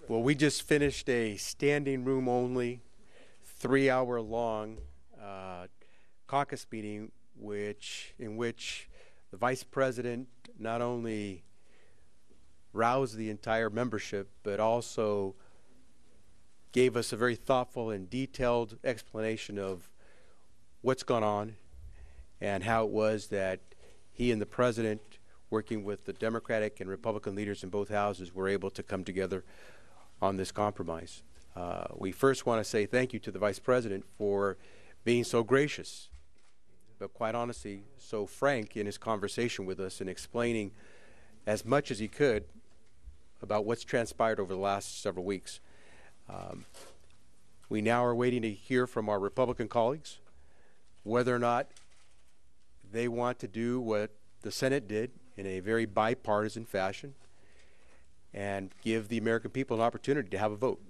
Well, we just finished a standing room only, 3-hour long caucus meeting, in which the Vice President not only roused the entire membership, but also gave us a very thoughtful and detailed explanation of what's gone on and how it was that he and the President, working with the Democratic and Republican leaders in both houses, were able to come together on this compromise. We first want to say thank you to the Vice President for being so gracious, but quite honestly, so frank in his conversation with us and explaining as much as he could about what's transpired over the last several weeks. We now are waiting to hear from our Republican colleagues whether or not they want to do what the Senate did in a very bipartisan fashion and give the American people an opportunity to have a vote.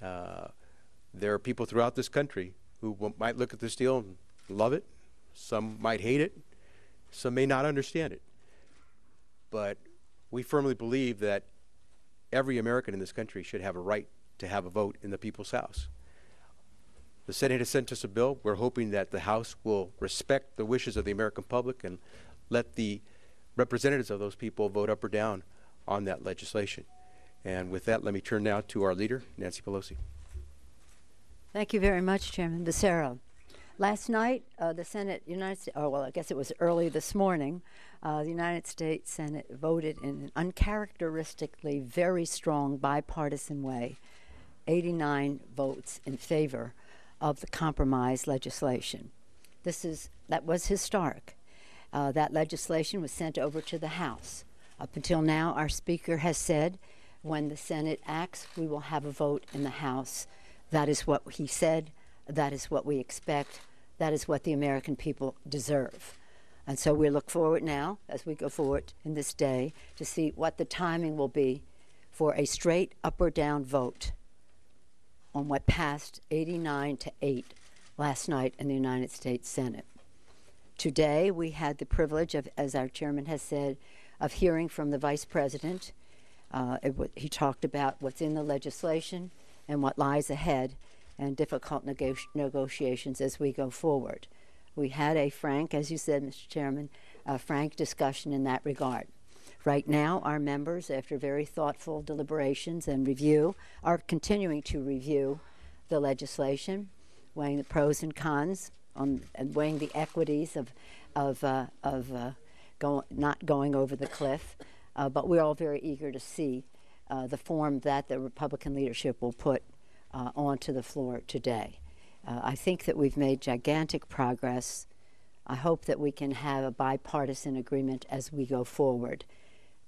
There are people throughout this country who might look at this deal and love it. Some might hate it. Some may not understand it. But we firmly believe that every American in this country should have a right to have a vote in the People's House. The Senate has sent us a bill. We're hoping that the House will respect the wishes of the American public and let the representatives of those people vote up or down on that legislation. And with that, let me turn now to our leader, Nancy Pelosi. Thank you very much, Chairman Becerra. Last night, the Senate, I guess it was early this morning, the United States Senate voted in an uncharacteristically very strong bipartisan way, 89 votes in favor of the compromise legislation. That was historic. That legislation was sent over to the House. Up until now, our Speaker has said, when the Senate acts, we will have a vote in the House. That is what he said. That is what we expect. That is what the American people deserve. And so we look forward now, as we go forward in this day, to see what the timing will be for a straight up or down vote on what passed 89-8 last night in the United States Senate. Today, we had the privilege of, as our chairman has said, of hearing from the Vice President. He talked about what's in the legislation and what lies ahead and difficult negotiations as we go forward. We had a frank, as you said, Mr. Chairman, a frank discussion in that regard. Right now, our members, after very thoughtful deliberations and review, are continuing to review the legislation, weighing the pros and cons, and weighing the equities of not going over the cliff. But we're all very eager to see the form that the Republican leadership will put onto the floor today. I think that we've made gigantic progress. I hope that we can have a bipartisan agreement as we go forward.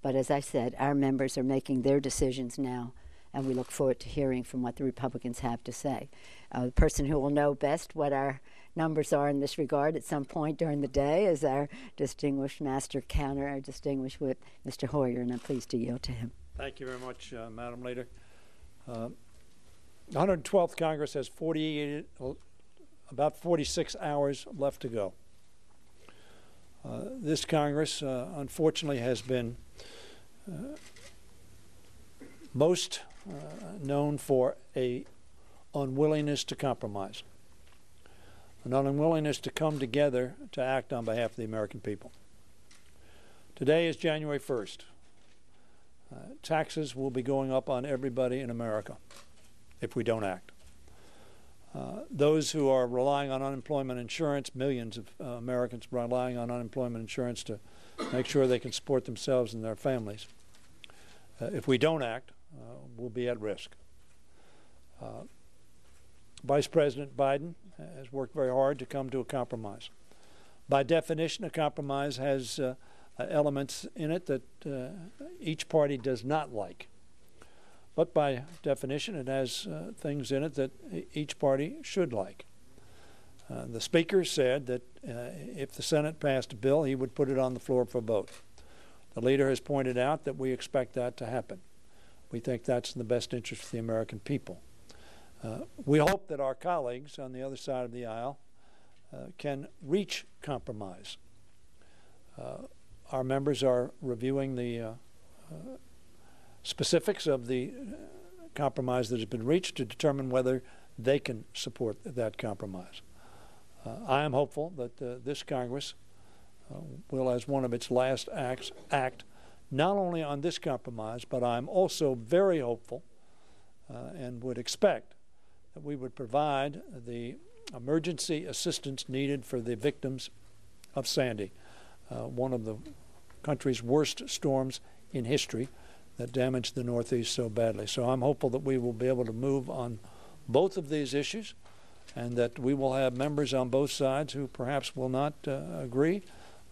But as I said, our members are making their decisions now, and we look forward to hearing from what the Republicans have to say. The person who will know best what our numbers are in this regard at some point during the day is our distinguished master counter, our distinguished whip, Mr. Hoyer, and I'm pleased to yield to him. Thank you very much, Madam Leader. The 112th Congress has about 46 hours left to go. This Congress, unfortunately, has been most known for an unwillingness to compromise, an unwillingness to come together to act on behalf of the American people. Today is January 1st. Taxes will be going up on everybody in America if we don't act. Those who are relying on unemployment insurance, millions of Americans relying on unemployment insurance to make sure they can support themselves and their families, if we don't act, we'll be at risk. Vice President Biden has worked very hard to come to a compromise. By definition, a compromise has elements in it that each party does not like. But by definition, it has things in it that each party should like. The Speaker said that if the Senate passed a bill, he would put it on the floor for a vote. The Leader has pointed out that we expect that to happen. We think that's in the best interest of the American people. We hope that our colleagues on the other side of the aisle can reach compromise. Our members are reviewing the specifics of the compromise that has been reached to determine whether they can support that compromise. I am hopeful that this Congress will, as one of its last acts, act not only on this compromise, but I'm also very hopeful and would expect that we would provide the emergency assistance needed for the victims of Sandy, one of the country's worst storms in history that damaged the Northeast so badly. So I'm hopeful that we will be able to move on both of these issues, and that we will have members on both sides who perhaps will not agree,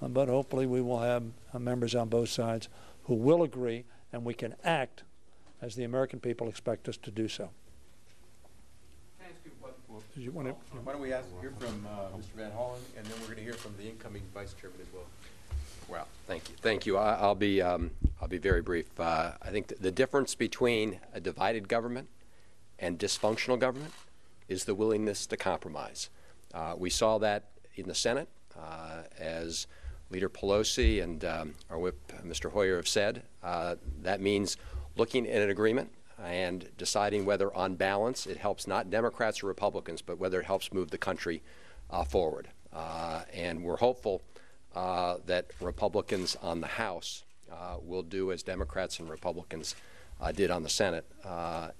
but hopefully we will have members on both sides who will agree, and we can act as the American people expect us to do so. Can I ask you why don't we hear from Mr. Van Hollen, and then we're going to hear from the incoming Vice Chairman as well. Well, thank you. Thank you. I'll be very brief. I think the difference between a divided government and dysfunctional government is the willingness to compromise. We saw that in the Senate, as Leader Pelosi and our whip, Mr. Hoyer, have said. That means looking at an agreement and deciding whether, on balance, it helps not Democrats or Republicans, but whether it helps move the country forward. And we're hopeful that Republicans on the House will do as Democrats and Republicans did on the Senate,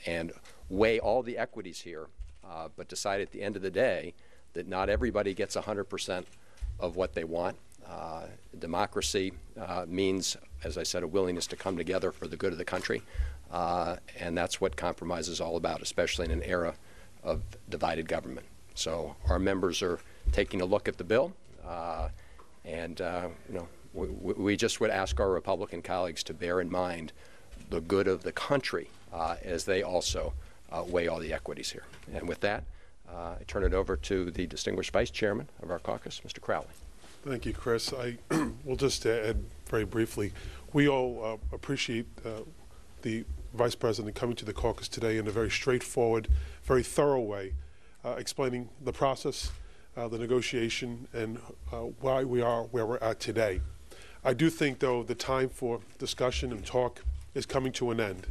and weigh all the equities here, but decide at the end of the day that not everybody gets 100% of what they want. Democracy means, as I said, a willingness to come together for the good of the country, and that's what compromise is all about, especially in an era of divided government. So our members are taking a look at the bill, and we just would ask our Republican colleagues to bear in mind the good of the country as they also weigh all the equities here. And with that, I turn it over to the distinguished Vice Chairman of our caucus, Mr. Crowley. Thank you, Chris. I will just add very briefly, we all appreciate the Vice President coming to the caucus today in a very straightforward, very thorough way, explaining the process, the negotiation, and why we are where we're at today. I do think, though, the time for discussion and talk is coming to an end,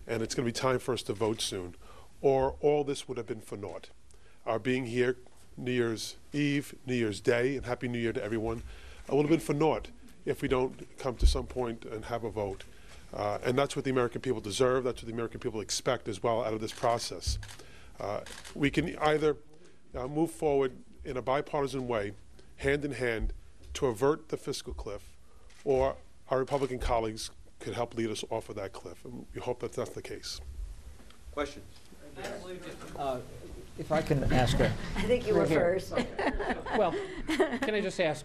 and it's going to be time for us to vote soon, or all this would have been for naught. Our being here New Year's Eve, New Year's Day, and Happy New Year to everyone, would have been for naught if we don't come to some point and have a vote. And that's what the American people deserve. That's what the American people expect as well out of this process. We can either move forward in a bipartisan way, hand in hand, to avert the fiscal cliff, or our Republican colleagues could help lead us off of that cliff. And we hope that that's the case. Questions? If I can ask a... I think you were first. Well, can I just ask,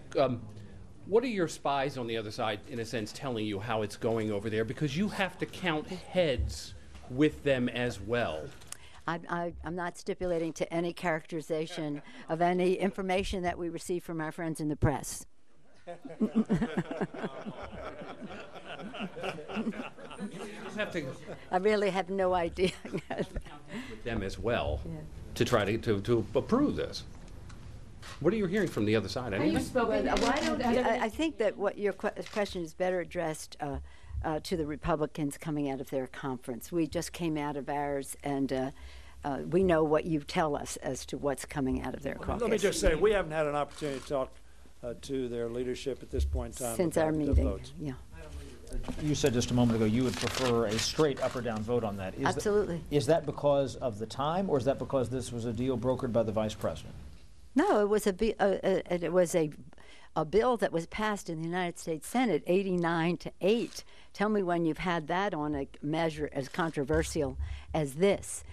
what are your spies on the other side, in a sense, telling you how it's going over there? Because you have to count heads with them as well. I'm not stipulating to any characterization of any information that we receive from our friends in the press. I really have no idea. With them as well, yeah, to try to approve this. What are you hearing from the other side? I think that what your question is better addressed to the Republicans coming out of their conference. We just came out of ours, and we know what you tell us as to what's coming out of their caucus. Let me just say, we haven't had an opportunity to talk to their leadership at this point in time. Since our meeting, yeah. You said just a moment ago you would prefer a straight up or down vote on that. Absolutely. Is that because of the time, or is that because this was a deal brokered by the Vice President? No, it was a bill that was passed in the United States Senate, 89-8. Tell me when you've had that on a measure as controversial as this.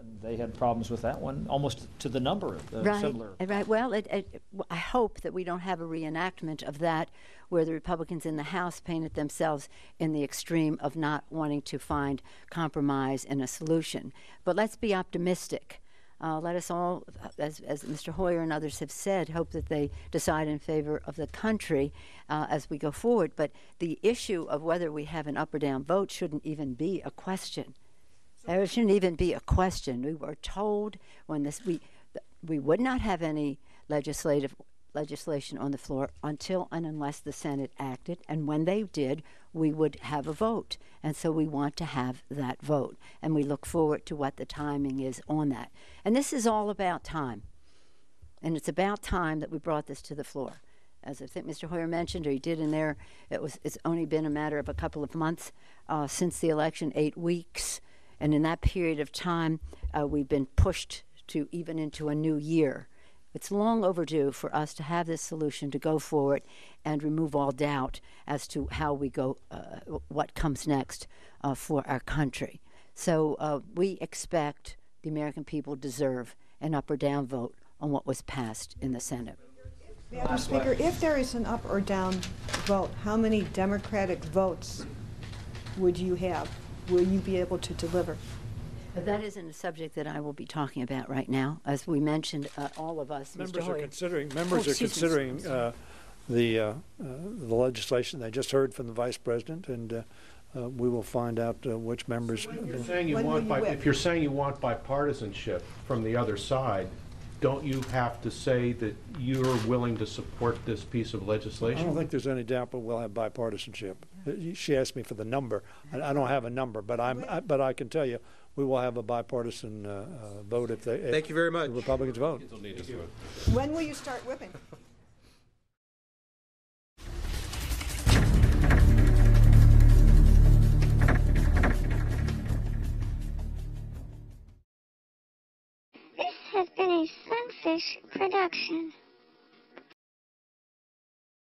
And they had problems with that one, almost to the number of similar. Right. Well, I hope that we don't have a reenactment of that, where the Republicans in the House painted themselves in the extreme of not wanting to find compromise and a solution. But let's be optimistic. Let us all, as Mr. Hoyer and others have said, hope that they decide in favor of the country as we go forward. But the issue of whether we have an up or down vote shouldn't even be a question. There shouldn't even be a question. We were told when we would not have any legislative legislation on the floor until and unless the Senate acted, and when they did, we would have a vote. And so we want to have that vote, and we look forward to what the timing is on that. And this is all about time, and it's about time that we brought this to the floor. As I think Mr. Hoyer mentioned, or he did in there, it's only been a matter of a couple of months since the election, 8 weeks, and in that period of time, we've been pushed to even into a new year. It's long overdue for us to have this solution to go forward and remove all doubt as to how we go, what comes next for our country. So we expect the American people deserve an up or down vote on what was passed in the Senate. Madam Speaker, if there is an up or down vote, how many Democratic votes would you have? Will you be able to deliver? That isn't a subject that I will be talking about right now. As we mentioned, all of us, Mr. Hoyer. Members are considering the legislation they just heard from the Vice President, and we will find out which members. If you're saying you want bipartisanship from the other side, don't you have to say that you're willing to support this piece of legislation? I don't think there's any doubt, but we'll have bipartisanship. She asked me for the number. I don't have a number, but I can tell you we will have a bipartisan vote if Thank you very much. The Republicans vote. When will you start whipping? This has been a Sunfish production.